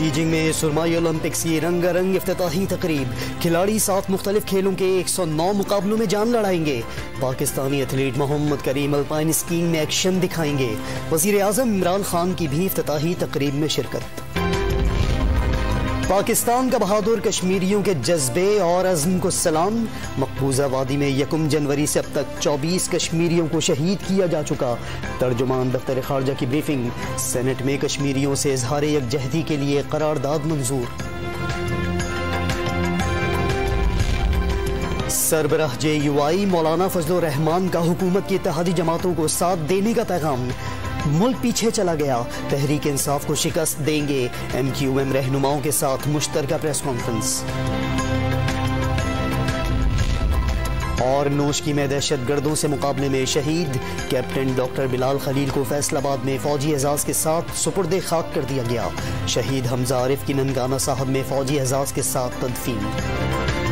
Beijing में surmai Olympics की रंगारंग इफ्तिताही तकरीब। खिलाड़ी 7 मुख्तलिफ खेलों के 109 मुकाबलों में जान लड़ाएंगे। पाकिस्तानी एथलीट मोहम्मद करीम अल्पाइन स्कीइंग में एक्शन दिखाएंगे। वज़ीर आज़म इमरान खान की भी इफ्तिताही तकरीब में शिरकत। पाकिस्तान का बहादुर कश्मीरियों के जज्बे और अज़्म को सलाम। मकबूजा वादी में 1 जनवरी से अब तक 24 कश्मीरियों को शहीद किया जा चुका। तर्जुमान दफ्तर खारजा की ब्रीफिंग। सेनेट में कश्मीरियों से इजहार यकजहती के लिए करारदाद मंजूर। सरबराह JUI मौलाना फजलुर रहमान का हुकूमत की इत्तेहादी जमातों को साथ देने का पैगाम। मुल्क पीछे चला गया, तहरीक इंसाफ को शिकस्त देंगे। MQM रहनुमाओं के साथ मुश्तरका प्रेस कॉन्फ्रेंस। और नोशकी में दहशतगर्दों से मुकाबले में शहीद कैप्टन डॉक्टर बिलाल खलील को फैसलाबाद में फौजी एजाज के साथ सुपुर्द खाक कर दिया गया। शहीद हमजा आरिफ की ननकाना साहब में फौजी एजाज के साथ तदफीन।